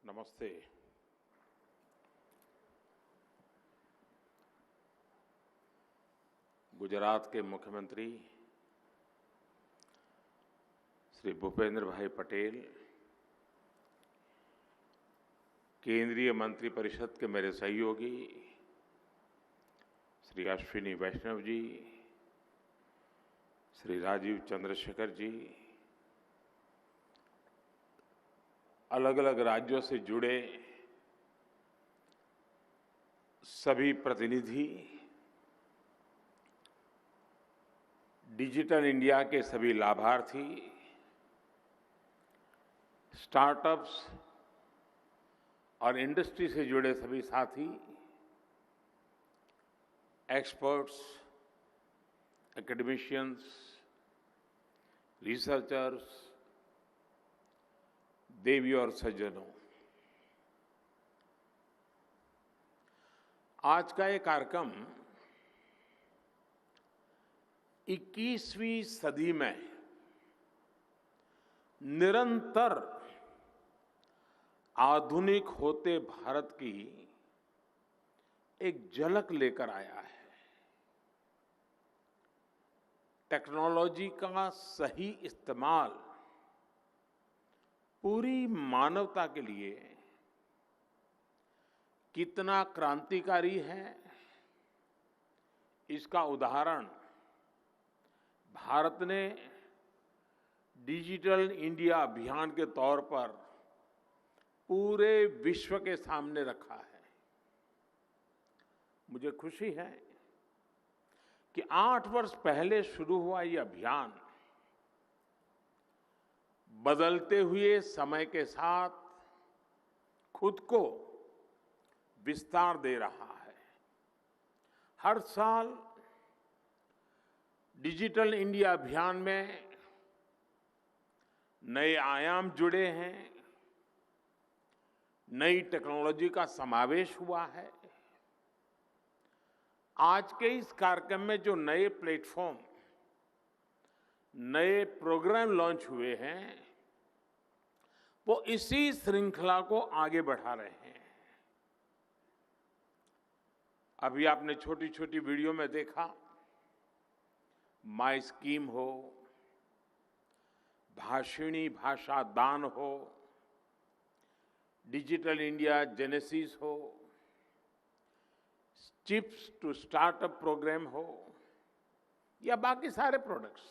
नमस्ते। गुजरात के मुख्यमंत्री श्री भूपेंद्र भाई पटेल, केंद्रीय मंत्रिपरिषद के मेरे सहयोगी श्री अश्विनी वैष्णव जी, श्री राजीव चंद्रशेखर जी, अलग अलग राज्यों से जुड़े सभी प्रतिनिधि, डिजिटल इंडिया के सभी लाभार्थी, स्टार्टअप्स और इंडस्ट्री से जुड़े सभी साथी, एक्सपर्ट्स, एकेडमिशियंस, रिसर्चर्स, देवी और सज्जनों, आज का ये कार्यक्रम 21वीं सदी में निरंतर आधुनिक होते भारत की एक झलक लेकर आया है। टेक्नोलॉजी का सही इस्तेमाल पूरी मानवता के लिए कितना क्रांतिकारी है, इसका उदाहरण भारत ने डिजिटल इंडिया अभियान के तौर पर पूरे विश्व के सामने रखा है। मुझे खुशी है कि 8 वर्ष पहले शुरू हुआ ये अभियान बदलते हुए समय के साथ खुद को विस्तार दे रहा है। हर साल डिजिटल इंडिया अभियान में नए आयाम जुड़े हैं, नई टेक्नोलॉजी का समावेश हुआ है। आज के इस कार्यक्रम में जो नए प्लेटफॉर्म, नए प्रोग्राम लॉन्च हुए हैं, वो इसी श्रृंखला को आगे बढ़ा रहे हैं। अभी आपने छोटी छोटी वीडियो में देखा, माई स्कीम हो, भाषिणी भाषा दान हो, डिजिटल इंडिया जेनेसिस हो, चिप्स टू स्टार्टअप प्रोग्राम हो, या बाकी सारे प्रोडक्ट्स,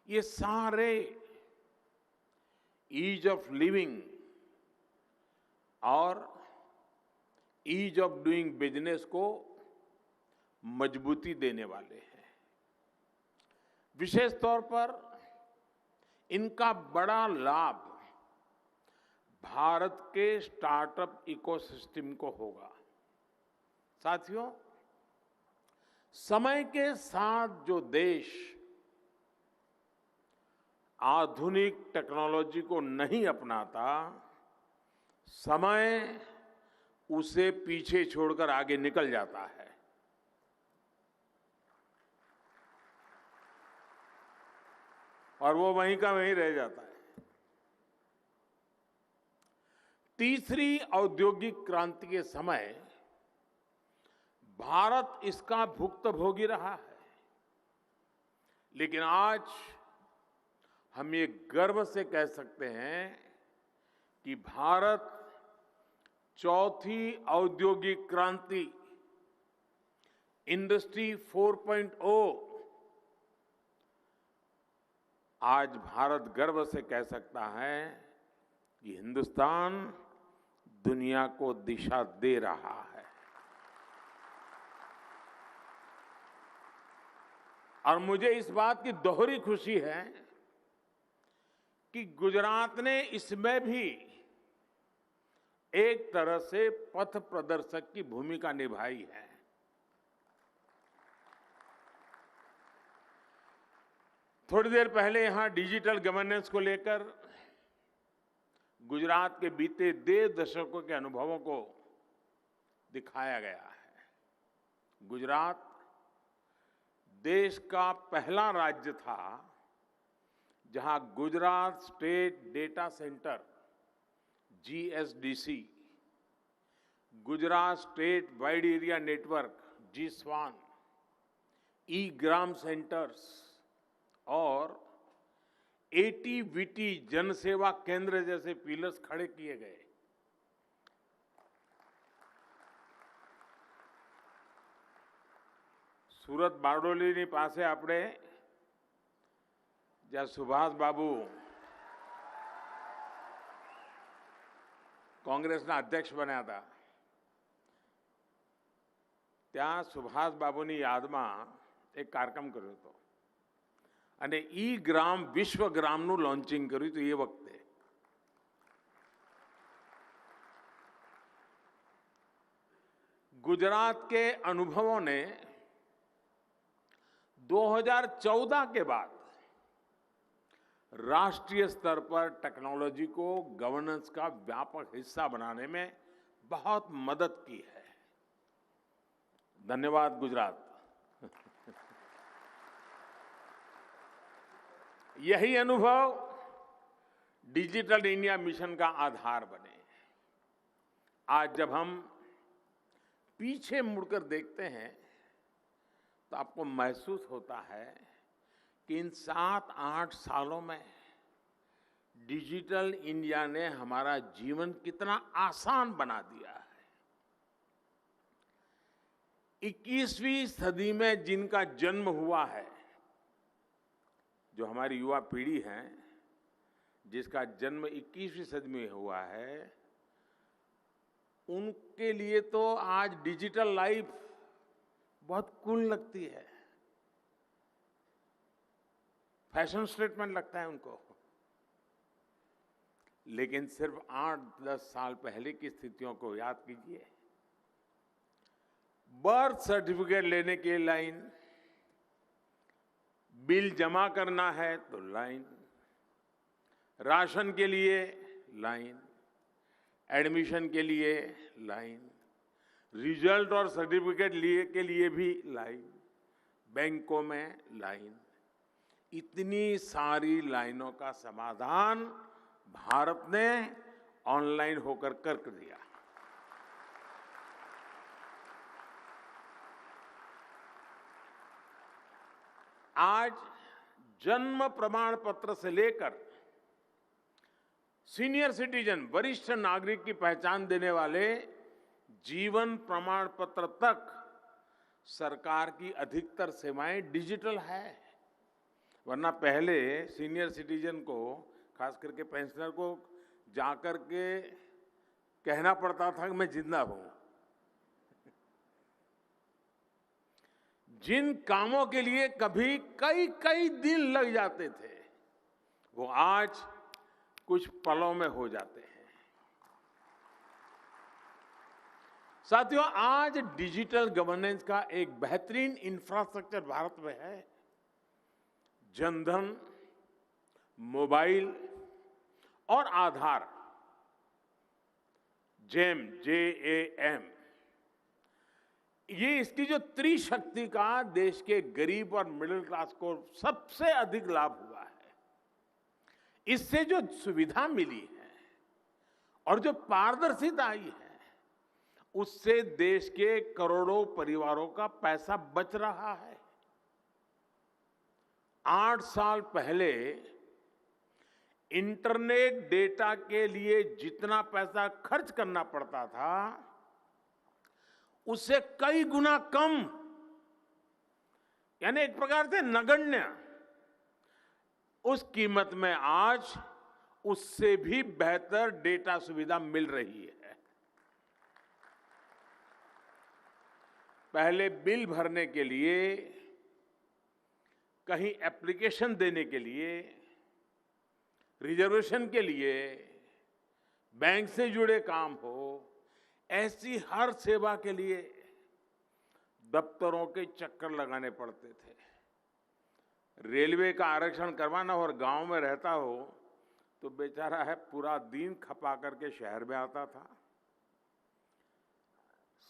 ये सारे ईज ऑफ लिविंग और ईज ऑफ डूइंग बिजनेस को मजबूती देने वाले हैं। विशेष तौर पर इनका बड़ा लाभ भारत के स्टार्टअप इकोसिस्टम को होगा। साथियों, समय के साथ जो देश आधुनिक टेक्नोलॉजी को नहीं अपनाता, समय उसे पीछे छोड़कर आगे निकल जाता है। और वो वहीं का वहीं रह जाता है। तीसरी औद्योगिक क्रांति के समय भारत इसका भुक्तभोगी रहा है, लेकिन आज हम ये गर्व से कह सकते हैं कि भारत चौथी औद्योगिक क्रांति, इंडस्ट्री 4.0, आज भारत गर्व से कह सकता है कि हिंदुस्तान दुनिया को दिशा दे रहा है। और मुझे इस बात की दोहरी खुशी है कि गुजरात ने इसमें भी एक तरह से पथ प्रदर्शक की भूमिका निभाई है। थोड़ी देर पहले यहां डिजिटल गवर्नेंस को लेकर गुजरात के बीते 1.5 दशकों के अनुभवों को दिखाया गया है। गुजरात देश का पहला राज्य था जहां Gujarat state data centre GSDC, Gujarat state wide area network GSWAN, ई-ग्राम सेंटर्स और ATVT जन सेवा केंद्र जैसे पिलर्स खड़े किए गए। સુરત બારડોલીની પાસે આપણે જ્યાં સુભાષ બાબુ કોંગ્રેસના અધ્યક્ષ બન્યા હતા, ત્યાં સુભાષ બાબુની યાદમાં એક કાર્યક્રમ કર્યો હતો અને ई-ग्राम વિશ્વગ્રામનું લોન્ચિંગ કર્યું હતું એ વખતે। गुजरात के अनुभवों ने 2014 के बाद राष्ट्रीय स्तर पर टेक्नोलॉजी को गवर्नेंस का व्यापक हिस्सा बनाने में बहुत मदद की है। धन्यवाद गुजरात। यही अनुभव डिजिटल इंडिया मिशन का आधार बने। आज जब हम पीछे मुड़कर देखते हैं तो आपको महसूस होता है कि इन 7-8 सालों में डिजिटल इंडिया ने हमारा जीवन कितना आसान बना दिया है। 21वीं सदी में जिनका जन्म हुआ है, जो हमारी युवा पीढ़ी है, जिसका जन्म 21वीं सदी में हुआ है, उनके लिए तो आज डिजिटल लाइफ बहुत कूल लगती है, फैशन स्टेटमेंट लगता है उनको। लेकिन सिर्फ 8-10 साल पहले की स्थितियों को याद कीजिए। बर्थ सर्टिफिकेट लेने के लाइन, बिल जमा करना है तो लाइन, राशन के लिए लाइन, एडमिशन के लिए लाइन, रिजल्ट और सर्टिफिकेट के लिए भी लाइन, बैंकों में लाइन। इतनी सारी लाइनों का समाधान भारत ने ऑनलाइन होकर कर दिया। आज जन्म प्रमाण पत्र से लेकर सीनियर सिटीजन, वरिष्ठ नागरिक की पहचान देने वाले जीवन प्रमाण पत्र तक सरकार की अधिकतर सेवाएं डिजिटल है। वरना पहले सीनियर सिटीजन को, खास करके पेंशनर को, जाकर के कहना पड़ता था कि मैं जिंदा हूं। जिन कामों के लिए कभी कई कई दिन लग जाते थे, वो आज कुछ पलों में हो जाते हैं। साथियों, आज डिजिटल गवर्नेंस का एक बेहतरीन इंफ्रास्ट्रक्चर भारत में है। जनधन, मोबाइल और आधार, JAM, ये इसकी जो त्रिशक्ति का देश के गरीब और मिडिल क्लास को सबसे अधिक लाभ हुआ है। इससे जो सुविधा मिली है और जो पारदर्शिता आई है, उससे देश के करोड़ों परिवारों का पैसा बच रहा है। 8 साल पहले इंटरनेट डेटा के लिए जितना पैसा खर्च करना पड़ता था, उससे कई गुना कम, यानी एक प्रकार से नगण्य, उस कीमत में आज उससे भी बेहतर डेटा सुविधा मिल रही है। पहले बिल भरने के लिए, कहीं एप्लीकेशन देने के लिए, रिजर्वेशन के लिए, बैंक से जुड़े काम हो, ऐसी हर सेवा के लिए दफ्तरों के चक्कर लगाने पड़ते थे। रेलवे का आरक्षण करवाना और गांव में रहता हो तो बेचारा है पूरा दिन खपा करके शहर में आता था।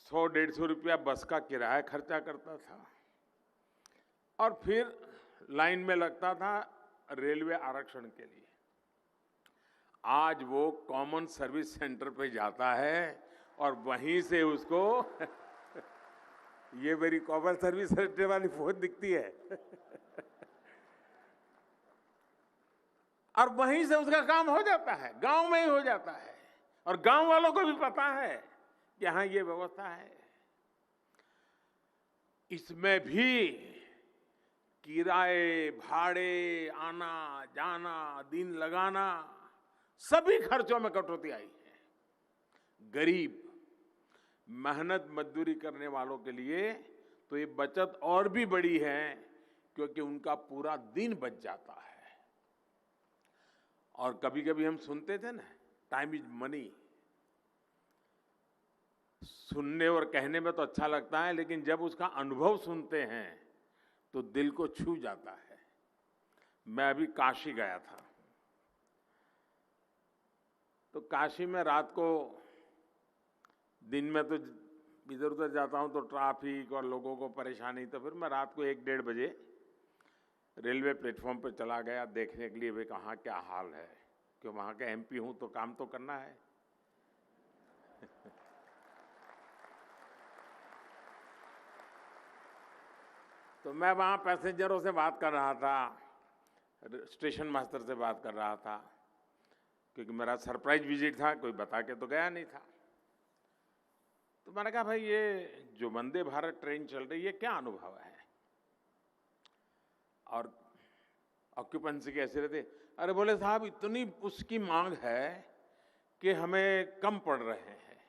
100-150 रुपया बस का किराया खर्चा करता था और फिर लाइन में लगता था रेलवे आरक्षण के लिए। आज वो कॉमन सर्विस सेंटर पे जाता है और वहीं से उसको ये मेरी कॉमन सर्विस सेंटर वाली फोन दिखती है और वहीं से उसका काम हो जाता है, गांव में ही हो जाता है और गांव वालों को भी पता है कि यहां ये व्यवस्था है। इसमें भी किराए, भाड़े, आना जाना, दिन लगाना, सभी खर्चों में कटौती आई है। गरीब, मेहनत मजदूरी करने वालों के लिए तो ये बचत और भी बड़ी है, क्योंकि उनका पूरा दिन बच जाता है। और कभी कभी हम सुनते थे ना, टाइम इज मनी। सुनने और कहने में तो अच्छा लगता है, लेकिन जब उसका अनुभव सुनते हैं तो दिल को छू जाता है। मैं अभी काशी गया था, तो काशी में रात को, दिन में तो इधर उधर जाता हूं तो ट्रैफिक और लोगों को परेशानी, तो फिर मैं रात को 1-1:30 बजे रेलवे प्लेटफॉर्म पर चला गया देखने के लिए वे कहाँ क्या हाल है, क्यों वहां का एमपी हूं तो काम तो करना है। तो मैं वहां पैसेंजरों से बात कर रहा था, स्टेशन मास्टर से बात कर रहा था, क्योंकि मेरा सरप्राइज विजिट था, कोई बता के तो गया नहीं था। तो मैंने कहा, भाई ये जो वंदे भारत ट्रेन चल रही है, क्या अनुभव है और ऑक्यूपेंसी कैसे रहते? अरे बोले साहब, इतनी उसकी मांग है कि हमें कम पड़ रहे हैं।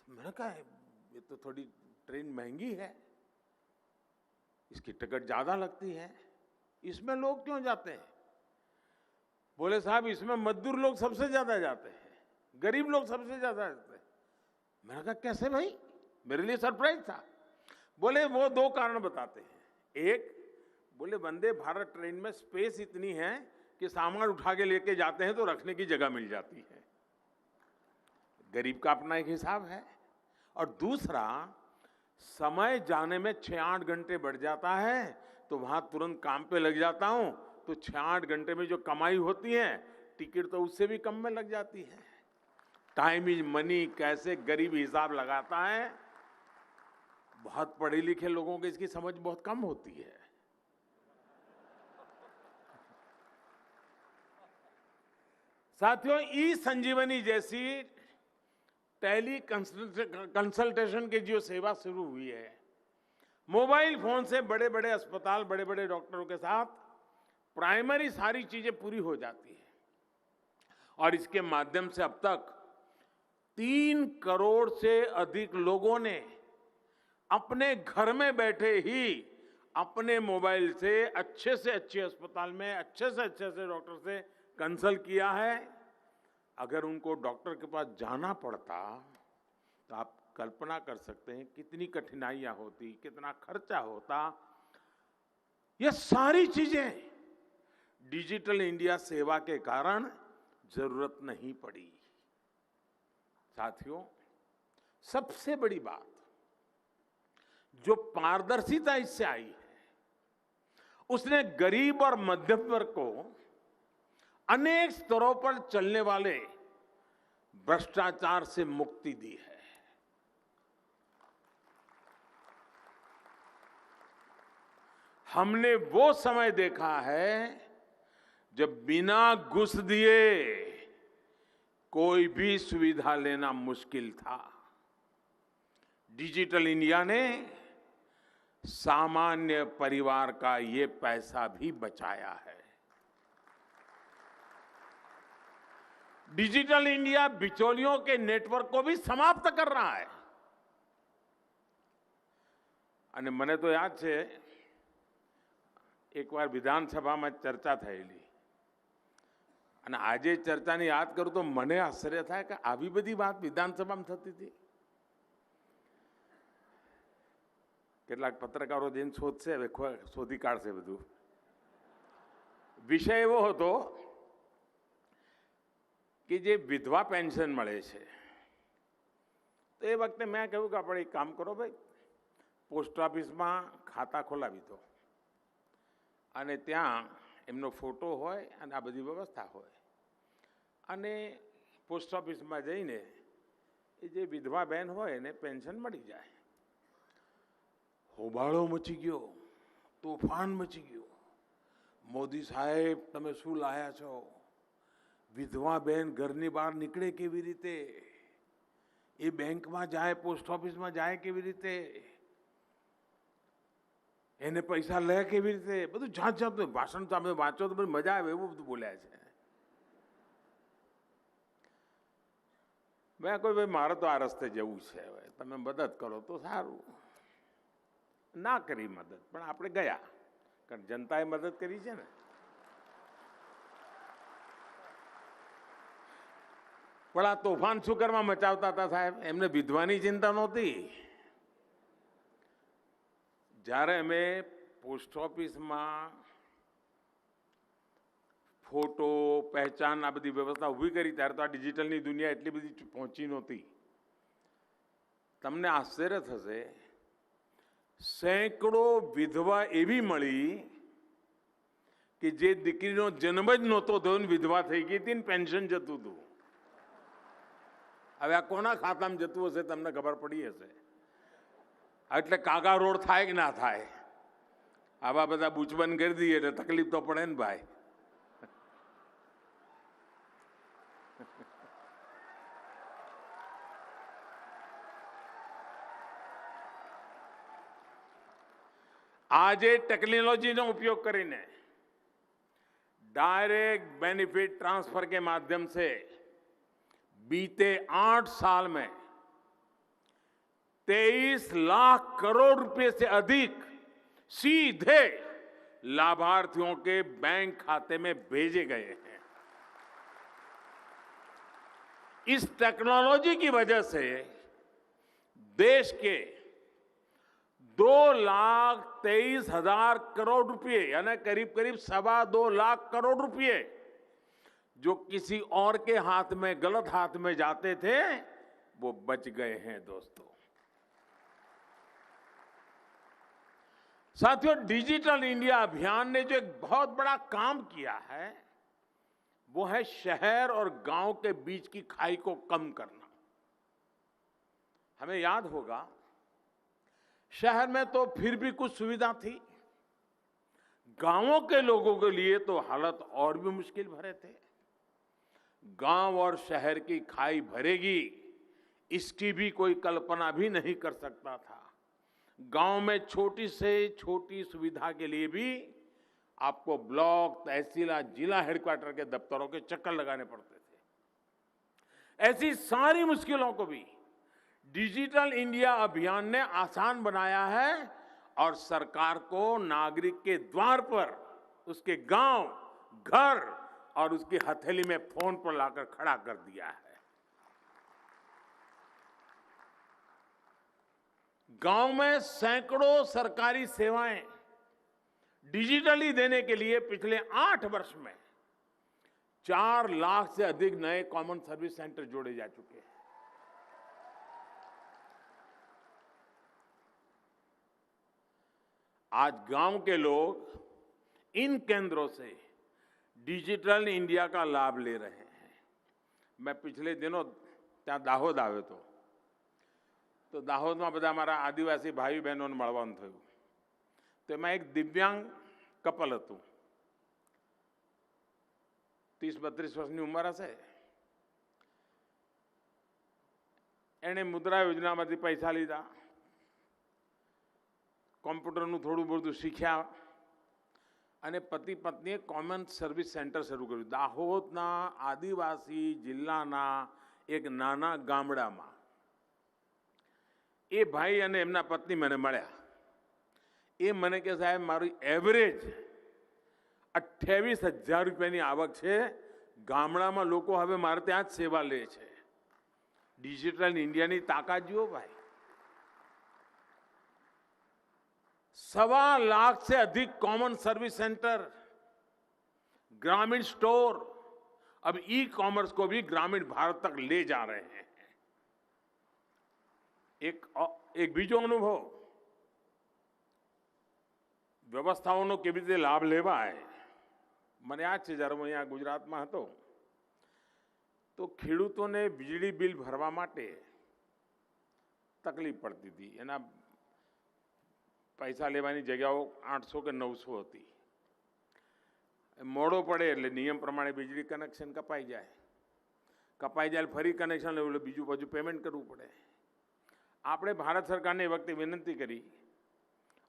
तो मैंने कहा, ये तो थोड़ी ट्रेन महंगी है, इसकी टिकट ज्यादा लगती है, इसमें लोग क्यों जाते हैं? बोले साहब, इसमें मजदूर लोग सबसे ज्यादा जाते हैं, गरीब लोग सबसे ज्यादा जाते हैं। मैंने कहा, कैसे भाई? मेरे लिए सरप्राइज था। बोले वो 2 कारण बताते हैं। एक, बोले वंदे भारत ट्रेन में स्पेस इतनी है कि सामान उठा के लेके जाते हैं तो रखने की जगह मिल जाती है। गरीब का अपना एक हिसाब है। और दूसरा, समय जाने में 6-8 घंटे बढ़ जाता है, तो वहां तुरंत काम पे लग जाता हूं, तो 6-8 घंटे में जो कमाई होती है, टिकट तो उससे भी कम में लग जाती है। टाइम इज मनी कैसे गरीब हिसाब लगाता है, बहुत पढ़े लिखे लोगों को इसकी समझ बहुत कम होती है। साथियों, ई संजीवनी जैसी टेली कंसल्टेशन की जो सेवा शुरू हुई है, मोबाइल फोन से बड़े बड़े अस्पताल, बड़े बड़े डॉक्टरों के साथ प्राइमरी सारी चीजें पूरी हो जाती है। और इसके माध्यम से अब तक 3 करोड़ से अधिक लोगों ने अपने घर में बैठे ही अपने मोबाइल से अच्छे अस्पताल में अच्छे से डॉक्टर से कंसल्ट किया है। अगर उनको डॉक्टर के पास जाना पड़ता तो आप कल्पना कर सकते हैं कितनी कठिनाइयां होती, कितना खर्चा होता। ये सारी चीजें डिजिटल इंडिया सेवा के कारण जरूरत नहीं पड़ी। साथियों, सबसे बड़ी बात जो पारदर्शिता इससे आई है, उसने गरीब और मध्यम वर्ग को अनेक स्तरों पर चलने वाले भ्रष्टाचार से मुक्ति दी है। हमने वो समय देखा है जब बिना घूस दिए कोई भी सुविधा लेना मुश्किल था। डिजिटल इंडिया ने सामान्य परिवार का ये पैसा भी बचाया है। डिजिटल इंडिया बिचौलियों के नेटवर्क को भी समाप्त कर रहा है। અને મને તો યાદ છે, એકવાર વિધાનસભામાં ચર્ચા થયેલી અને આજે ચર્ચાને યાદ કરું તો મને આશ્ચર્ય થાય કે આવી બધી વાત વિધાનસભામાં થતી હતી. કેટલાક પત્રકારો જઈને શોધશે, હવે શોધી કાઢશે બધું. વિષય એવો હતો કે જે વિધવા પેન્શન મળે છે, તો એ વખતે મેં કહ્યું કે આપણે એક કામ કરો ભાઈ, પોસ્ટ ઓફિસમાં ખાતા ખોલાવી દો અને ત્યાં એમનો ફોટો હોય અને આ બધી વ્યવસ્થા હોય. અને પોસ્ટ ઓફિસમાં જઈને એ જે વિધવા બહેન હોય એને પેન્શન મળી જાય. હોબાળો મચી ગયો, તોફાન મચી ગયો. મોદી સાહેબ તમે શું લાયા છો? વિધવા બહેન ઘરની બહાર નીકળે કેવી રીતે? એ બેંકમાં જાય, પોસ્ટ ઓફિસમાં જાય કેવી રીતે? એને પૈસા લે કેવી રીતે? બધું જાત જાતનું ભાષણ તો તમે વાંચો તો બધી મજા આવે એવું બધું બોલ્યા છે. મેં કોઈ ભાઈ મારે તો આ રસ્તે જવું છે, હવે તમે મદદ કરો તો સારું. ના કરી મદદ, પણ આપણે ગયા, કારણ જનતાએ મદદ કરી છે ને. પણ આ તોફાન શું કરવા મચાવતા હતા સાહેબ? એમને વિધવાની ચિંતા નહોતી. જ્યારે અમે પોસ્ટ ઓફિસમાં ફોટો, પહેચાન, આ બધી વ્યવસ્થા ઊભી કરી ત્યારે તો આ ડિજિટલની દુનિયા એટલી બધી પહોંચી નહોતી. તમને આશ્ચર્ય થશે, સેંકડો વિધવા એવી મળી કે જે દીકરીનો જન્મ જ નહોતો થયો ને વિધવા થઈ ગઈ હતી ને પેન્શન જતું હતું. હવે આ કોના ખાતામાં જતું હશે તમને ખબર પડી હશે. એટલે કાગા રોડ થાય કે ના થાય, આવા બધા બૂચબંધ કરી દઈએ એટલે તકલીફ તો પડે ને ભાઈ. આજે टेक्नोलॉजी उपयोग કરીને डायरेक्ट बेनिफिट ट्रांसफर के माध्यम से बीते 8 साल में 23 लाख करोड़ रुपए से अधिक सीधे लाभार्थियों के बैंक खाते में भेजे गए हैं. इस टेक्नोलॉजी की वजह से देश के 2,23,000 करोड़ रुपए यानी करीब करीब 2.25 लाख करोड़ रुपए जो किसी और के हाथ में, गलत हाथ में जाते थे, वो बच गए हैं दोस्तों. साथियों, डिजिटल इंडिया अभियान ने जो एक बहुत बड़ा काम किया है वो है शहर और गांव के बीच की खाई को कम करना. हमें याद होगा, शहर में तो फिर भी कुछ सुविधा थी, गांवों के लोगों के लिए तो हालत और भी मुश्किल भरे थे. गांव और शहर की खाई भरेगी इसकी भी कोई कल्पना भी नहीं कर सकता था. गांव में छोटी से छोटी सुविधा के लिए भी आपको ब्लॉक, तहसील, जिला हेडक्वार्टर के दफ्तरों के चक्कर लगाने पड़ते थे. ऐसी सारी मुश्किलों को भी डिजिटल इंडिया अभियान ने आसान बनाया है और सरकार को नागरिक के द्वार पर, उसके गांव, घर और उसकी हथेली में फोन पर लाकर खड़ा कर दिया है. गांव में सैकड़ों सरकारी सेवाएं डिजिटली देने के लिए पिछले 8 वर्ष में 4 लाख से अधिक नए कॉमन सर्विस सेंटर जोड़े जा चुके हैं. आज गांव के लोग इन केंद्रों से डिजिटल इंडिया का लाभ ले रहे हैं. मैं पिछले दिनों ત્યાં દાહોદ આવ્યો હતો, તો દાહોદમાં બધા મારા આદિવાસી ભાઈ બહેનોને મળવાનું થયું. તો એમાં એક દિવ્યાંગ કપલ હતું, 30-32 વર્ષની ઉંમર હશે. એણે મુદ્રા યોજનામાંથી પૈસા લીધા, કોમ્પ્યુટરનું થોડું બધું શીખ્યા અને પતિ પત્નીએ કોમન સર્વિસ સેન્ટર શરૂ કર્યું દાહોદના આદિવાસી જિલ્લાના એક નાના ગામડામાં. એ ભાઈ અને એમના પત્ની મને મળ્યા. એ મને કે સાહેબ મારી એવરેજ 28,000 રૂપિયાની આવક છે. ગામડામાં લોકો હવે મારે ત્યાં જ સેવા લે છે. ડિજિટલ ઇન્ડિયાની તાકાત જુઓ ભાઈ. 1.25 लाख से अधिक कॉमन सर्विस सेंटर, ग्रामीण स्टोर अब ई कॉमर्स को भी ग्रामीण भारत तक ले जा रहे हैं. एक बीजो अनुभव व्यवस्थाओं केवी रीते लाभ लेवाय. મને યાદ છે જ્યારે હું અહીંયા ગુજરાતમાં હતો તો ખેડૂતોને વીજળી બિલ ભરવા માટે તકલીફ પડતી હતી. એના પૈસા લેવાની જગ્યાઓ 800 કે 900 હતી. મોડો પડે એટલે નિયમ પ્રમાણે વીજળી કનેક્શન કપાઈ જાય ફરી કનેક્શન લેવું એટલે બીજું પાછું પેમેન્ટ કરવું પડે. આપણે ભારત સરકારને એ વખતે વિનંતી કરી,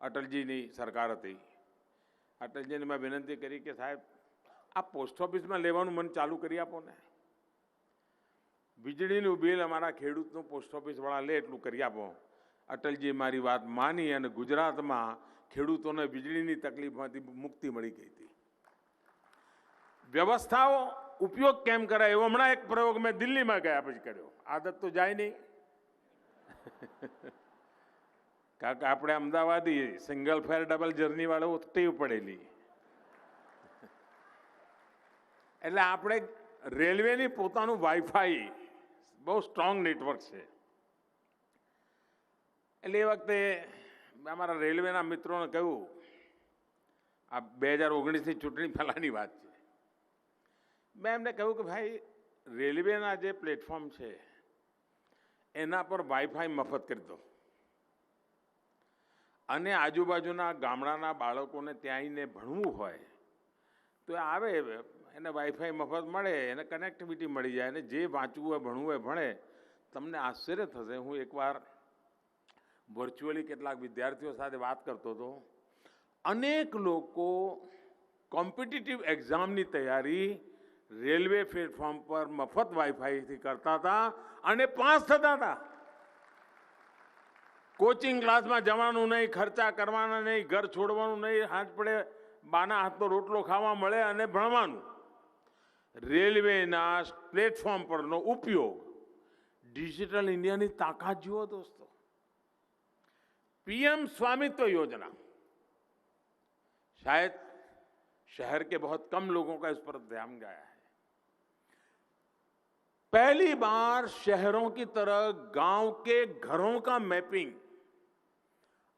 અટલજીની સરકાર હતી, અટલજીને મેં વિનંતી કરી કે સાહેબ આ પોસ્ટ ઓફિસમાં લેવાનું મન ચાલુ કરી આપો ને, વીજળીનું બિલ અમારા ખેડૂતનું પોસ્ટ ઓફિસવાળા લે એટલું કરી આપો. અટલજી મારી વાત માની અને ગુજરાતમાં ખેડૂતોને વીજળીની તકલીફમાંથી મુક્તિ મળી ગઈ હતી. વ્યવસ્થાઓ ઉપયોગ કેમ કરાય એવો હમણાં એક પ્રયોગ મેં દિલ્હીમાં ગયા પછી કર્યો. આદત તો જાય નહીં કારણ કે આપણે અમદાવાદી સિંગલ ફેર ડબલ જર્ની વાળો ટેવ પડેલી, એટલે આપણે રેલવેની પોતાનું વાઈફાઈ બહુ સ્ટ્રોંગ નેટવર્ક છે. એટલે એ વખતે અમારા રેલવેના મિત્રોને કહ્યું, આ 2019ની ચૂંટણી પહેલાની વાત છે, મેં એમને કહ્યું કે ભાઈ રેલવેના જે પ્લેટફોર્મ છે એના પર વાઈફાઈ મફત કરી દો અને આજુબાજુના ગામડાના બાળકોને ત્યાં આવીને ભણવું હોય તો આવે, એને વાઈફાઈ મફત મળે, એને કનેક્ટિવિટી મળી જાય, અને જે વાંચવું હોય ભણવું હોય ભણે. તમને આશ્ચર્ય થશે, હું એકવાર વર્ચ્યુઅલી કેટલાક વિદ્યાર્થીઓ સાથે વાત કરતો હતો. અનેક લોકો કોમ્પિટિટિવ એક્ઝામની તૈયારી રેલવે પ્લેટફોર્મ પર મફત વાઈફાઈથી કરતા હતા અને પાસ થતા હતા. કોચિંગ ક્લાસમાં જવાનું નહીં, ખર્ચા કરવાના નહીં, ઘર છોડવાનું નહીં, હાથ પડે બાના હાથનો રોટલો ખાવા મળે અને ભણવાનું. રેલવેના પ્લેટફોર્મ પરનો ઉપયોગ, ડિજિટલ ઇન્ડિયાની તાકાત જુઓ દોસ્તો. पीएम स्वामित्व योजना, शायद शहर के बहुत कम लोगों का इस पर ध्यान गया है. पहली बार शहरों की तरह गांव के घरों का मैपिंग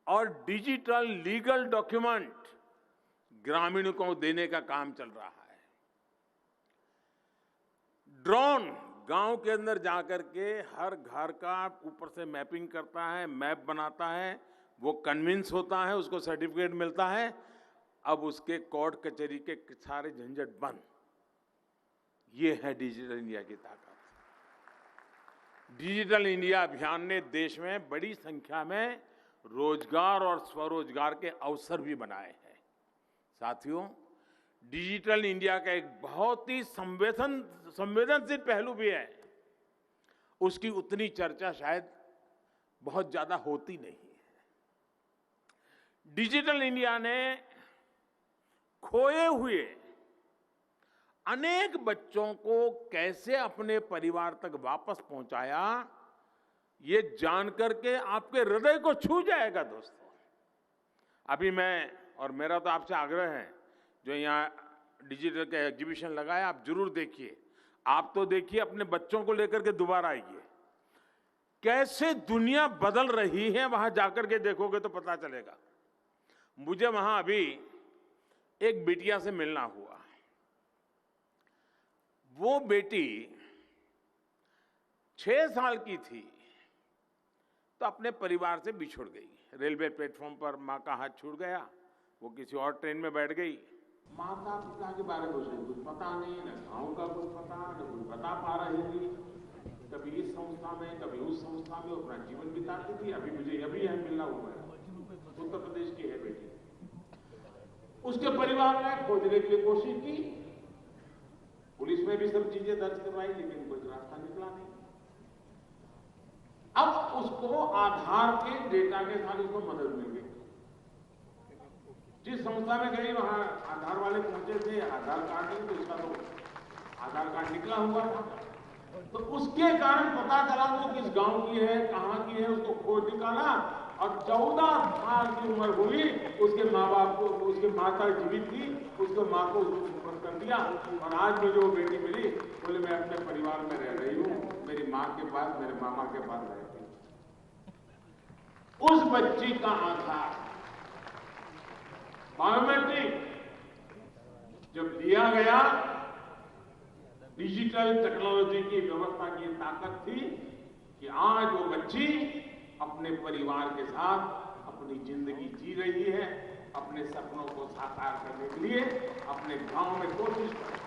और डिजिटल लीगल डॉक्यूमेंट ग्रामीणों को देने का काम चल रहा है. ड्रोन गांव के अंदर जाकर के हर घर का ऊपर से मैपिंग करता है, मैप बनाता है, वो कन्विंस होता है, उसको सर्टिफिकेट मिलता है. अब उसके कोर्ट कचहरी के सारे झंझट बंद. ये है डिजिटल इंडिया की ताकत. डिजिटल इंडिया अभियान ने देश में बड़ी संख्या में रोजगार और स्वरोजगार के अवसर भी बनाए हैं. साथियों, डिजिटल इंडिया का एक बहुत ही संवेदनशील पहलू भी है. उसकी उतनी चर्चा शायद बहुत ज्यादा होती नहीं है. डिजिटल इंडिया ने खोए हुए अनेक बच्चों को कैसे अपने परिवार तक वापस पहुंचाया, ये जानकर के आपके हृदय को छू जाएगा दोस्तों. अभी मैं और मेरा तो आपसे आग्रह है, जो यहाँ डिजिटल का एग्जीबिशन लगा है आप जरूर देखिए. आप तो देखिए, अपने बच्चों को लेकर के दोबारा आइए. कैसे दुनिया बदल रही है वहां जाकर के देखोगे तो पता चलेगा. मुझे वहां अभी एक बेटिया से मिलना हुआ. वो बेटी 6 साल की थी तो अपने परिवार से बिछुड़ गई. रेलवे प्लेटफॉर्म पर मां का हाथ छूट गया, वो किसी और ट्रेन में बैठ गई. माता पिता के बारे में उसे कुछ पता नहीं, न गाँव का कुछ पता, न कुछ बता पा रही थी. कभी इस संस्था में कभी उस संस्था में अपना जीवन बिताती थी. अभी मुझे अभी यह मिलना हुआ है, उत्तर प्रदेश की है बेटी. उसके परिवार ने खोजने के लिए कोशिश की, पुलिस में भी सब चीजें दर्ज करवाई, लेकिन कोई रास्ता निकला नहीं. अब उसको आधार के डेटा के साथ उसको मदद मिल गई. जिस संस्था में गई वहां आधार वाले पहुंचे थे, आधार कार्ड नहीं तो उसका तो आधार कार्ड निकला हुआ था. तो उसके कारण पता चला वो किस गांव की है, कहां की है, उसको खोज निकाला और 14 साल की उम्र हुई. उसके माँ बाप को, उसके माता जीवित थी, उसके माँ को उसको सुपुर्द कर दिया. और आज मुझे वो बेटी मिली, बोले मैं अपने परिवार में रह रही हूँ, मेरी माँ के पास, मेरे मामा के पास रहती हूँ. उस बच्ची का आधार बायोमेट्रिक जब लिया गया डिजिटल टेक्नोलॉजी की व्यवस्था की ताकत थी कि आज वो बच्ची अपने परिवार के साथ अपनी जिंदगी जी रही है, अपने सपनों को साकार करने के लिए अपने गांव में कोशिश कर रही है।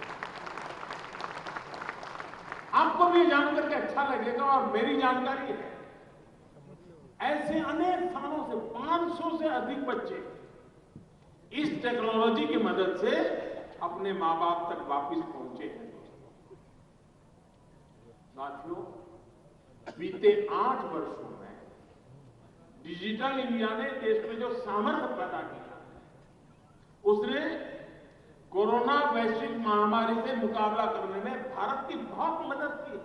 आपको भी जानकर के अच्छा लगेगा और मेरी जानकारी है, ऐसे अनेक स्थानों से 500 से अधिक बच्चे इस टेक्नोलॉजी की मदद से अपने मां बाप तक वापस पहुंचे हैं। साथियों, बीते 8 वर्षों में डिजिटल इंडिया ने देश में जो सामर्थ्य पैदा किया, उसने कोरोना वैश्विक महामारी से मुकाबला करने में भारत की बहुत मदद की है।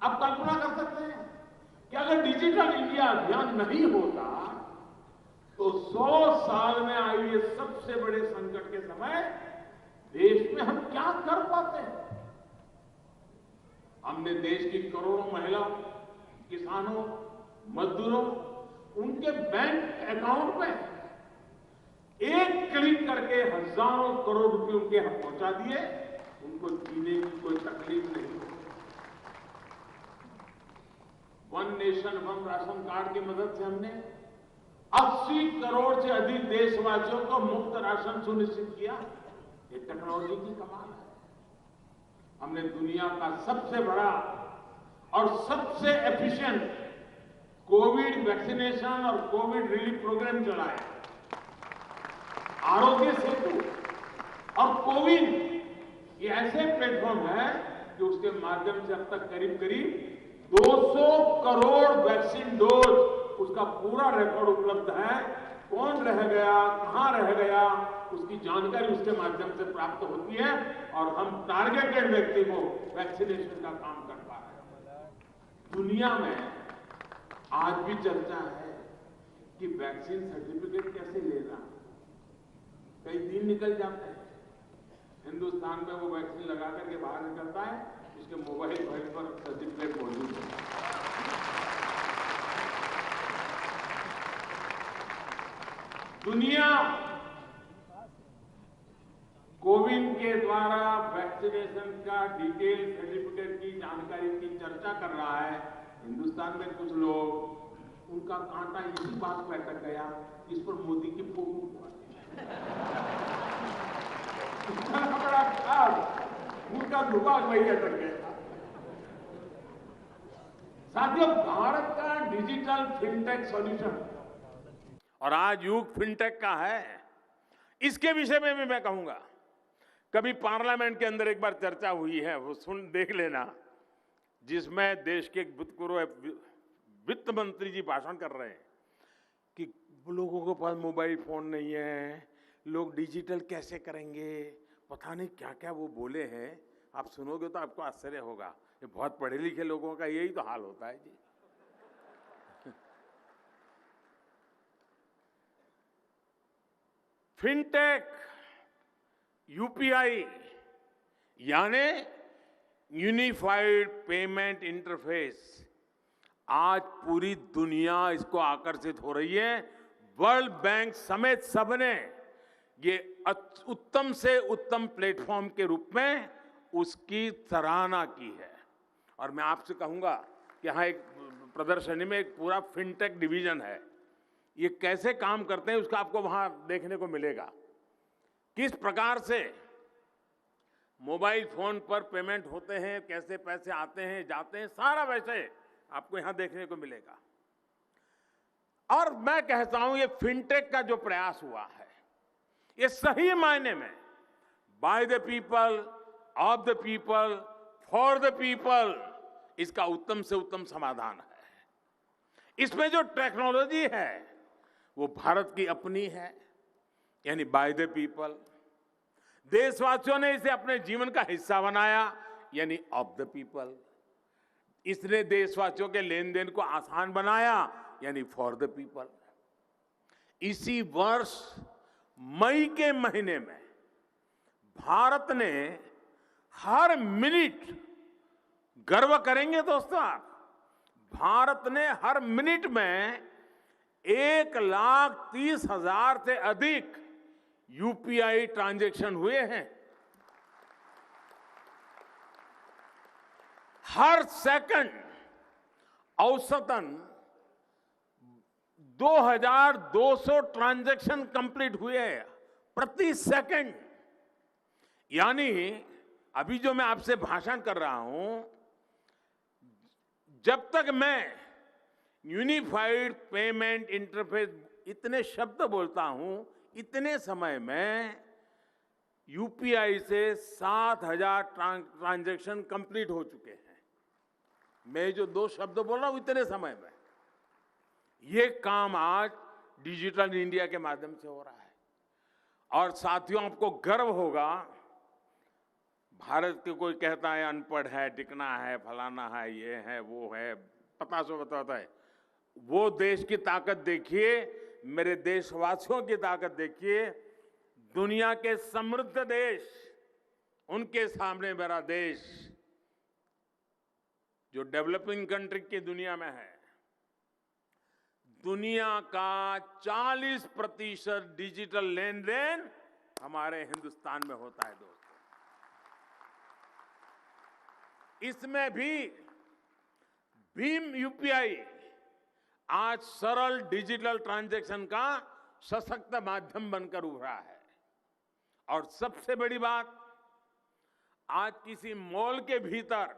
आप कल्पना कर सकते हैं कि अगर डिजिटल इंडिया अभियान नहीं होता तो 100 साल में आई ये सबसे बड़े संकट के समय देश में हम क्या कर पाते हैं। हमने देश की करोड़ों महिलाओं, किसानों, मजदूरों, उनके बैंक अकाउंट में एक क्लिक करके हजारों करोड़ रुपए उनके यहाँ पहुंचा दिए। उनको जीने की कोई तकलीफ नहीं हो। One nation one ration card की मदद से हमने 80 करोड़ से अधिक देशवासियों को मुफ्त राशन सुनिश्चित किया। ये टेक्नोलॉजी की कमाल है। हमने दुनिया का सबसे बड़ा और सबसे एफिशिएंट कोविड वैक्सीनेशन और कोविड रिलीफ प्रोग्राम चलाया। आरोग्य सेतु और कोविन ये ऐसे प्लेटफॉर्म है कि उसके माध्यम से अब तक करीब करीब 200 करोड़ वैक्सीन डोज, उसका पूरा रिकॉर्ड उपलब्ध है। कौन रह गया, कहां रह गया, उसकी जानकारी उसके माध्यम से प्राप्त होती है और हम टारगेटेड व्यक्ति को वैक्सीनेशन का काम कर पा रहे हैं। दुनिया में आज भी चर्चा है कि वैक्सीन सर्टिफिकेट कैसे लेना। कई दिन निकल जाते हैं, हिंदुस्तान में वो वैक्सीन लगा करके बाहर निकलता है, उसके मोबाइल फोन पर सर्टिफिकेट मौजूद है। दुनिया कोविन के द्वारा वैक्सीनेशन का डिटेल सर्टिफिकेट की जानकारी की चर्चा कर रहा है। हिंदुस्तान में कुछ लोग, उनका कांटा इसी बात पर अटक गया, इस पर मोदी की फोटो इतना बड़ा खास उनका दुकान वही अटक गया। साथियों, भारत का डिजिटल फिनटेक सॉल्यूशन और आज युग फिनटेक का है, इसके विषय में भी मैं कहूंगा। कभी पार्लियामेंट के अंदर एक बार चर्चा हुई है, वो सुन देख लेना, जिसमें देश के भूतपूर्व वित्त मंत्री जी भाषण कर रहे हैं कि लोगों के पास मोबाइल फोन नहीं है, लोग डिजिटल कैसे करेंगे, पता नहीं क्या क्या वो बोले हैं। आप सुनोगे तो आपको आश्चर्य होगा। ये बहुत पढ़े लिखे लोगों का यही तो हाल होता है जी। फिनटेक, यूपीआई यानी यूनिफाइड पेमेंट इंटरफेस, आज पूरी दुनिया इसको आकर्षित हो रही है। वर्ल्ड बैंक समेत सबने ये उत्तम से उत्तम प्लेटफॉर्म के रूप में उसकी सराहना की है। और मैं आपसे कहूंगा कि यहाँ एक प्रदर्शनी में एक पूरा फिनटेक डिवीजन है। ये कैसे काम करते हैं उसका आपको वहां देखने को मिलेगा। किस प्रकार से मोबाइल फोन पर पेमेंट होते हैं, कैसे पैसे आते हैं जाते हैं, सारा वैसे आपको यहां देखने को मिलेगा। और मैं कहता हूं ये फिनटेक का जो प्रयास हुआ है, ये सही मायने में by the people, of the people, for the people, इसका उत्तम से उत्तम समाधान है। इसमें जो टेक्नोलॉजी है वो भारत की अपनी है, यानी बाय द पीपल। देशवासियों ने इसे अपने जीवन का हिस्सा बनाया, यानी ऑफ द पीपल। इसने देशवासियों के लेन देन को आसान बनाया, यानी फॉर द पीपल। इसी वर्ष मई के महीने में भारत ने हर मिनट, गर्व करेंगे दोस्तों आप, भारत ने हर मिनट में 1,30,000 से अधिक यूपीआई ट्रांजैक्शन हुए हैं। हर सेकंड औसतन 2200 ट्रांजैक्शन कंप्लीट हुए हैं प्रति सेकंड। यानी अभी जो मैं आपसे भाषण कर रहा हूं, जब तक मैं यूनिफाइड पेमेंट इंटरफेस इतने शब्द बोलता हूं, इतने समय में यूपीआई से 7000 ट्रांजैक्शन कंप्लीट हो चुके हैं। मैं जो 2 शब्द बोल रहा हूं इतने समय में, ये काम आज डिजिटल इंडिया के माध्यम से हो रहा है। और साथियों, आपको गर्व होगा, भारत के कोई कहता है अनपढ़ है, टिकना है, फलाना है, ये है, वो है, पता सो बताता है। वो देश की ताकत देखिए, मेरे देशवासियों की ताकत देखिए। दुनिया के समृद्ध देश, उनके सामने मेरा देश जो डेवलपिंग कंट्री की दुनिया में है, दुनिया का 40% डिजिटल लेन देन हमारे हिंदुस्तान में होता है दोस्तों। इसमें भी भीम यूपीआई आज सरल डिजिटल ट्रांजैक्शन का सशक्त माध्यम बनकर उभरा है। और सबसे बड़ी बात, आज किसी मॉल के भीतर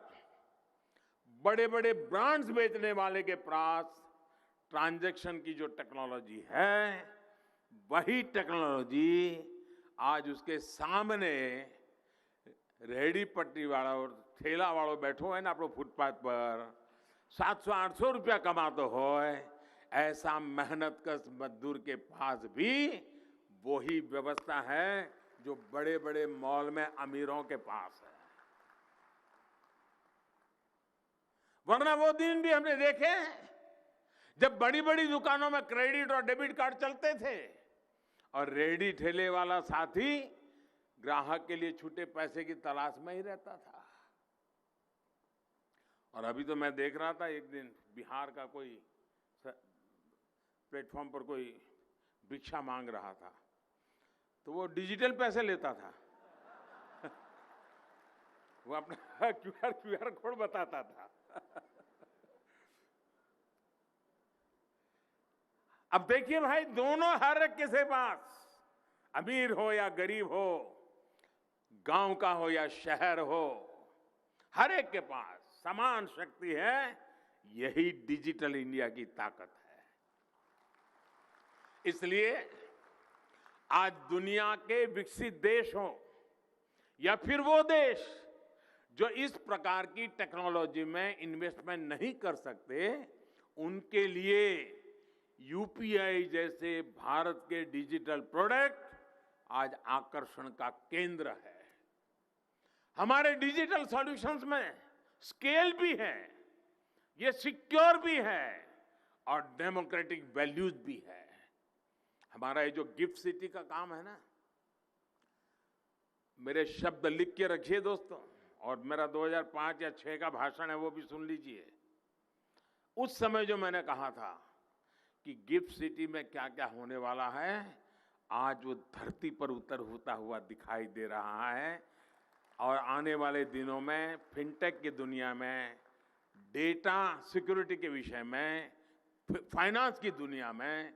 बड़े बड़े ब्रांड्स बेचने वाले के पास ट्रांजैक्शन की जो टेक्नोलॉजी है, वही टेक्नोलॉजी आज उसके सामने रेहड़ी पटरी वाला और ठेला वालों बैठो है ना अपने फुटपाथ पर, 700-800 रुपया कमाते हो, ऐसा मेहनतकश मजदूर के पास भी वही व्यवस्था है जो बड़े बड़े मॉल में अमीरों के पास है। वरना वो दिन भी हमने देखे जब बड़ी बड़ी दुकानों में क्रेडिट और डेबिट कार्ड चलते थे और रेहड़ी ठेले वाला साथी ग्राहक के लिए छूटे पैसे की तलाश में ही रहता था। और अभी तो मैं देख रहा था, एक दिन बिहार का कोई प्लेटफॉर्म पर कोई भिक्षा मांग रहा था, तो वो डिजिटल पैसे लेता था। वो अपना क्यूआर कोड बताता था। अब देखिए भाई, दोनों हर किसी पास, अमीर हो या गरीब हो, गांव का हो या शहर हो, हर एक के पास समान शक्ति है। यही डिजिटल इंडिया की ताकत है। इसलिए आज दुनिया के विकसित देश हो या फिर वो देश जो इस प्रकार की टेक्नोलॉजी में इन्वेस्टमेंट नहीं कर सकते, उनके लिए यूपीआई जैसे भारत के डिजिटल प्रोडक्ट आज आकर्षण का केंद्र है। हमारे डिजिटल सॉल्यूशंस में स्केल भी है, ये सिक्योर भी है और डेमोक्रेटिक वैल्यूज भी है। हमारा ये जो गिफ्ट सिटी का काम है ना, मेरे शब्द लिख के रखिए दोस्तों, और मेरा 2005 या 6 का भाषण है वो भी सुन लीजिए। उस समय जो मैंने कहा था कि गिफ्ट सिटी में क्या क्या होने वाला है, आज वो धरती पर उतर होता हुआ दिखाई दे रहा है। और आने वाले दिनों में फिनटेक की दुनिया में, डेटा सिक्योरिटी के विषय में, फाइनेंस की दुनिया में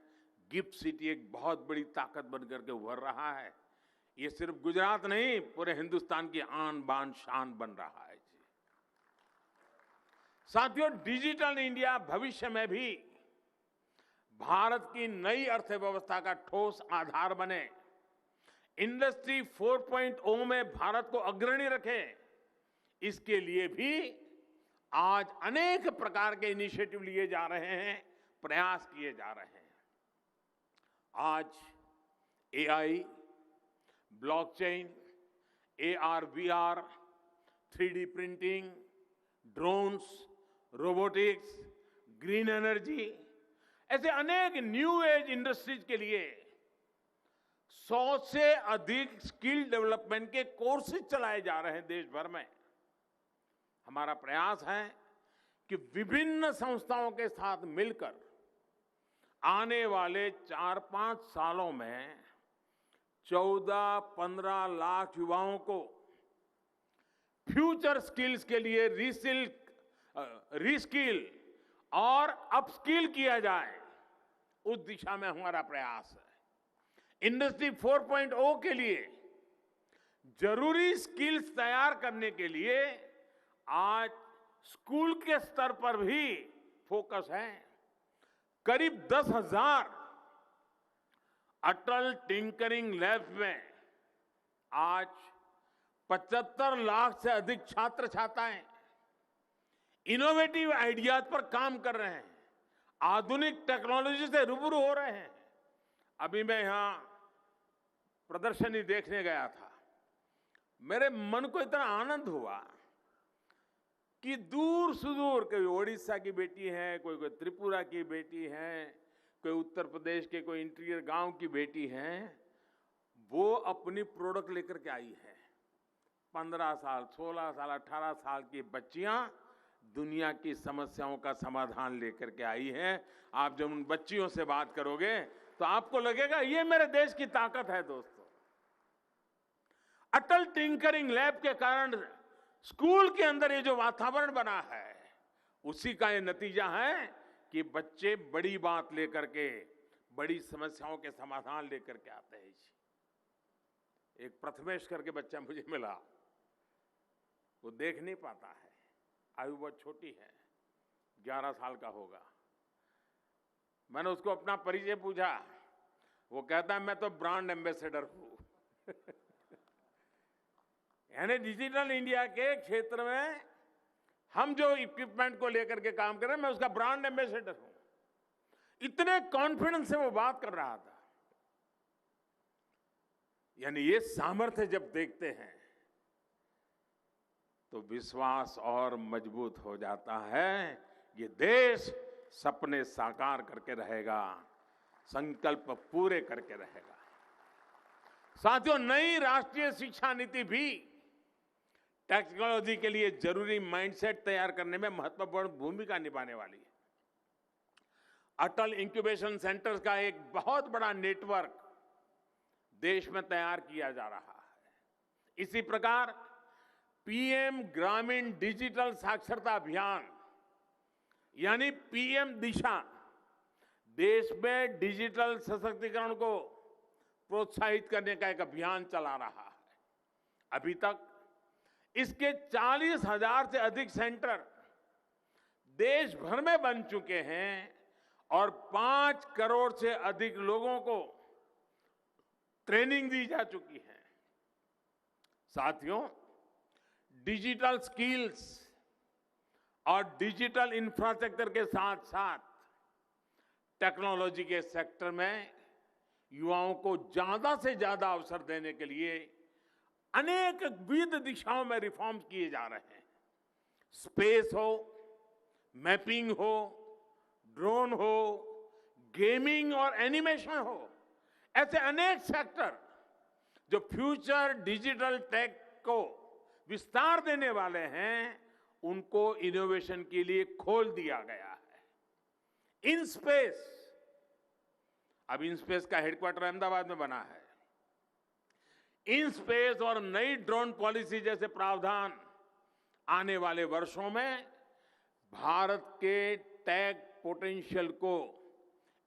गिफ्ट सिटी एक बहुत बड़ी ताकत बनकर के उभर रहा है। ये सिर्फ गुजरात नहीं, पूरे हिंदुस्तान की आन बान शान बन रहा है जी। साथियों, डिजिटल इंडिया भविष्य में भी भारत की नई अर्थव्यवस्था का ठोस आधार बने, इंडस्ट्री 4.0 में भारत को अग्रणी रखे, इसके लिए भी आज अनेक प्रकार के इनिशिएटिव लिए जा रहे हैं, प्रयास किए जा रहे हैं। आज AI, blockchain, AR, VR, 3D printing, drones, robotics, green energy, ऐसे अनेक न्यू एज इंडस्ट्रीज के लिए 100 से अधिक स्किल डेवलपमेंट के कोर्सेज चलाए जा रहे हैं देश भर में। हमारा प्रयास है कि विभिन्न संस्थाओं के साथ मिलकर आने वाले 4-5 सालों में 14-15 लाख युवाओं को फ्यूचर स्किल्स के लिए रीस्किल रीस्किल और अपस्किल किया जाए, उस दिशा में हमारा प्रयास है। इंडस्ट्री 4.0 के लिए जरूरी स्किल्स तैयार करने के लिए आज स्कूल के स्तर पर भी फोकस है। करीब 10,000 अटल टिंकरिंग लैब्स में आज 75 लाख से अधिक छात्र छात्राएं इनोवेटिव आइडियाज पर काम कर रहे हैं, आधुनिक टेक्नोलॉजी से रूबरू हो रहे हैं। अभी मैं यहां प्रदर्शनी देखने गया था, मेरे मन को इतना आनंद हुआ कि दूर सुदूर, कोई ओडिशा की बेटी है, कोई त्रिपुरा की बेटी है, कोई उत्तर प्रदेश के कोई इंटीरियर गांव की बेटी है, वो अपनी प्रोडक्ट लेकर के आई है। 15 साल, 16 साल, 18 साल की बच्चियां दुनिया की समस्याओं का समाधान लेकर के आई हैं। आप जब उन बच्चियों से बात करोगे तो आपको लगेगा ये मेरे देश की ताकत है। दोस्तों, अटल टिंकरिंग लैब के कारण स्कूल के अंदर ये जो वातावरण बना है, उसी का ये नतीजा है कि बच्चे बड़ी बात लेकर के, बड़ी समस्याओं के समाधान लेकर के आते हैं। एक प्रथमेश करके बच्चा मुझे मिला, वो देख नहीं पाता है, आयु बहुत छोटी है, 11 साल का होगा। मैंने उसको अपना परिचय पूछा, वो कहता है मैं तो ब्रांड एम्बेसडर हूं। यानी डिजिटल इंडिया के क्षेत्र में हम जो इक्विपमेंट को लेकर के काम कर रहे हैं, मैं उसका ब्रांड एम्बेसडर हूं। इतने कॉन्फिडेंस से वो बात कर रहा था। यानी ये सामर्थ्य जब देखते हैं तो विश्वास और मजबूत हो जाता है। ये देश सपने साकार करके रहेगा, संकल्प पूरे करके रहेगा। साथियों, नई राष्ट्रीय शिक्षा नीति भी टेक्नोलॉजी के लिए जरूरी माइंडसेट तैयार करने में महत्वपूर्ण भूमिका निभाने वाली है। अटल इंक्यूबेशन सेंटर्स का एक बहुत बड़ा नेटवर्क देश में तैयार किया जा रहा है। इसी प्रकार पीएम ग्रामीण डिजिटल साक्षरता अभियान यानी पीएम दिशा देश में डिजिटल सशक्तिकरण को प्रोत्साहित करने का एक अभियान चला रहा है। अभी तक इसके 40,000 से अधिक सेंटर देश भर में बन चुके हैं और 5 करोड़ से अधिक लोगों को ट्रेनिंग दी जा चुकी है। साथियों, डिजिटल स्किल्स और डिजिटल इंफ्रास्ट्रक्चर के साथ साथ टेक्नोलॉजी के सेक्टर में युवाओं को ज्यादा से ज्यादा अवसर देने के लिए अनेक विविध दिशाओं में रिफॉर्म्स किए जा रहे हैं। स्पेस हो, मैपिंग हो, ड्रोन हो, गेमिंग और एनिमेशन हो, ऐसे अनेक सेक्टर जो फ्यूचर डिजिटल टेक को विस्तार देने वाले हैं, उनको इनोवेशन के लिए खोल दिया गया है। इनस्पेस, अब इनस्पेस का हेडक्वार्टर अहमदाबाद में बना है। इनस्पेस और नई ड्रोन पॉलिसी जैसे प्रावधान आने वाले वर्षों में भारत के टेक पोटेंशियल को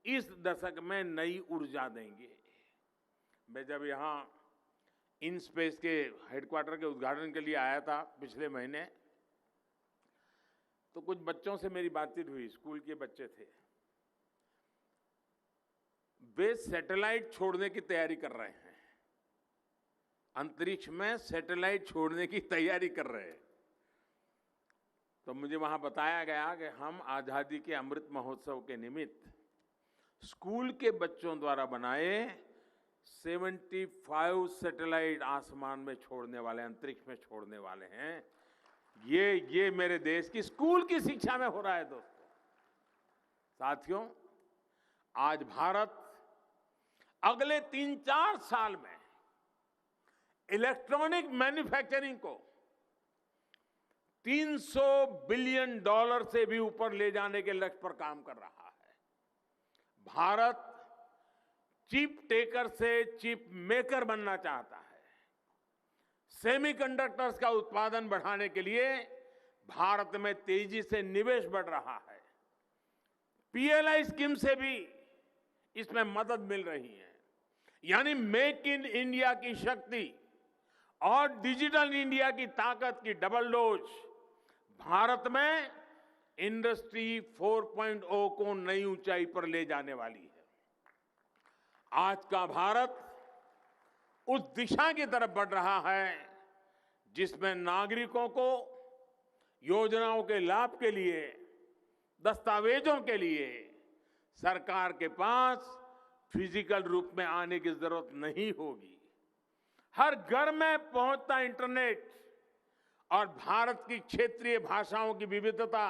इस दशक में नई ऊर्जा देंगे। मैं जब यहां इनस्पेस के हेडक्वार्टर के उद्घाटन के लिए आया था पिछले महीने, तो कुछ बच्चों से मेरी बातचीत हुई, स्कूल के बच्चे थे। वे सैटेलाइट छोड़ने की तैयारी कर रहे हैं, अंतरिक्ष में सैटेलाइट छोड़ने की तैयारी कर रहे हैं। तो मुझे वहां बताया गया कि हम आजादी के अमृत महोत्सव के निमित्त स्कूल के बच्चों द्वारा बनाए 75 सैटेलाइट आसमान में छोड़ने वाले, अंतरिक्ष में छोड़ने वाले हैं। ये मेरे देश की स्कूल की शिक्षा में हो रहा है। दोस्तों, साथियों, आज भारत अगले 3-4 साल में इलेक्ट्रॉनिक मैन्युफैक्चरिंग को $300 बिलियन से भी ऊपर ले जाने के लक्ष्य पर काम कर रहा है। भारत चिप टेकर से चिप मेकर बनना चाहता है। सेमीकंडक्टर्स का उत्पादन बढ़ाने के लिए भारत में तेजी से निवेश बढ़ रहा है। पीएलआई स्कीम से भी इसमें मदद मिल रही है। यानी मेक इन इंडिया की शक्ति और डिजिटल इंडिया की ताकत की डबल डोज भारत में इंडस्ट्री 4.0 को नई ऊंचाई पर ले जाने वाली है। आज का भारत उस दिशा की तरफ बढ़ रहा है जिसमें नागरिकों को योजनाओं के लाभ के लिए, दस्तावेजों के लिए सरकार के पास फिजिकल रूप में आने की जरूरत नहीं होगी। हर घर में पहुंचता इंटरनेट और भारत की क्षेत्रीय भाषाओं की विविधता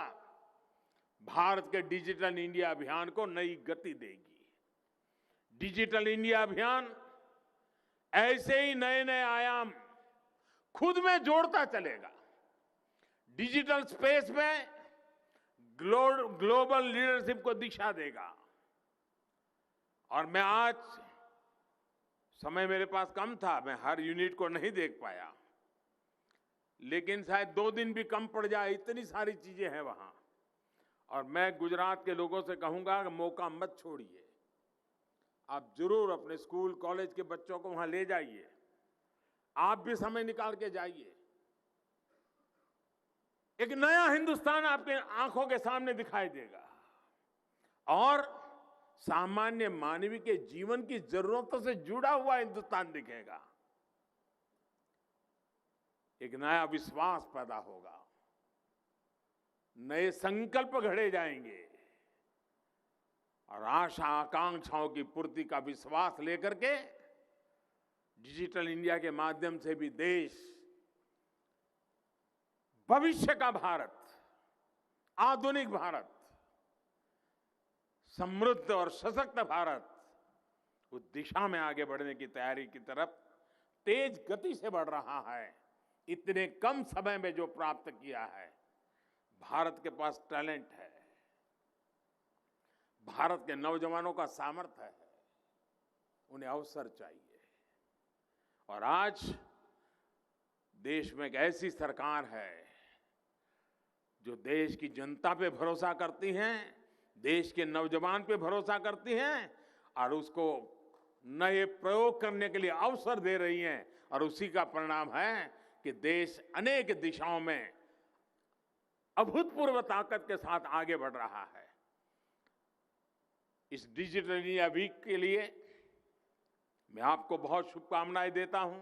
भारत के डिजिटल इंडिया अभियान को नई गति देगी। डिजिटल इंडिया अभियान ऐसे ही नए नए आयाम खुद में जोड़ता चलेगा। डिजिटल स्पेस में ग्लोबल लीडरशिप को दिशा देगा। और मैं आज, समय मेरे पास कम था, मैं हर यूनिट को नहीं देख पाया, लेकिन शायद 2 दिन भी कम पड़ जाए, इतनी सारी चीजें हैं वहां। और मैं गुजरात के लोगों से कहूंगा कि मौका मत छोड़िए। आप जरूर अपने स्कूल कॉलेज के बच्चों को वहां ले जाइए। आप भी समय निकाल के जाइए। एक नया हिंदुस्तान आपके आंखों के सामने दिखाई देगा और सामान्य मानवीय के जीवन की जरूरतों से जुड़ा हुआ हिंदुस्तान दिखेगा। एक नया विश्वास पैदा होगा, नए संकल्प घड़े जाएंगे और आशा आकांक्षाओं की पूर्ति का विश्वास लेकर के डिजिटल इंडिया के माध्यम से भी देश भविष्य का भारत, आधुनिक भारत, समृद्ध और सशक्त भारत उस दिशा में आगे बढ़ने की तैयारी की तरफ तेज गति से बढ़ रहा है। इतने कम समय में जो प्राप्त किया है, भारत के पास टैलेंट है, भारत के नौजवानों का सामर्थ्य है, उन्हें अवसर चाहिए। और आज देश में एक ऐसी सरकार है जो देश की जनता पे भरोसा करती है, देश के नौजवान पे भरोसा करती हैं और उसको नए प्रयोग करने के लिए अवसर दे रही हैं। और उसी का परिणाम है कि देश अनेक दिशाओं में अभूतपूर्व ताकत के साथ आगे बढ़ रहा है। इस डिजिटल इंडिया वीक के लिए मैं आपको बहुत शुभकामनाएं देता हूं।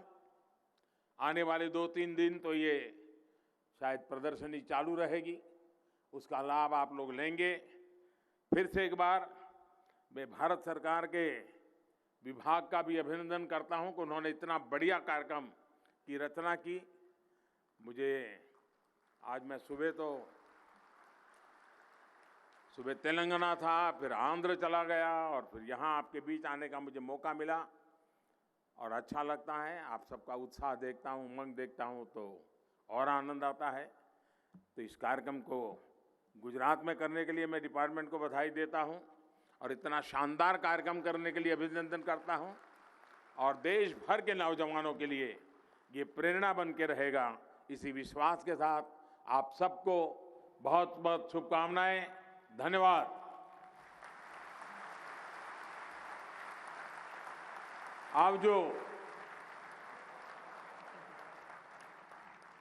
आने वाले 2-3 दिन तो ये शायद प्रदर्शनी चालू रहेगी, उसका लाभ आप लोग लेंगे। फिर से एक बार मैं भारत सरकार के विभाग का भी अभिनंदन करता हूं कि उन्होंने इतना बढ़िया कार्यक्रम की रचना की। मुझे आज मैं सुबह तेलंगाना था, फिर आंध्र चला गया और फिर यहाँ आपके बीच आने का मुझे मौका मिला और अच्छा लगता है। आप सबका उत्साह देखता हूँ, उमंग देखता हूँ तो और आनंद आता है। तो इस कार्यक्रम को गुजरात में करने के लिए मैं डिपार्टमेंट को बधाई देता हूँ और इतना शानदार कार्यक्रम करने के लिए अभिनंदन करता हूँ। और देश भर के नौजवानों के लिए ये प्रेरणा बन के रहेगा। इसी विश्वास के साथ आप सबको बहुत बहुत शुभकामनाएं। धन्यवाद। आप जो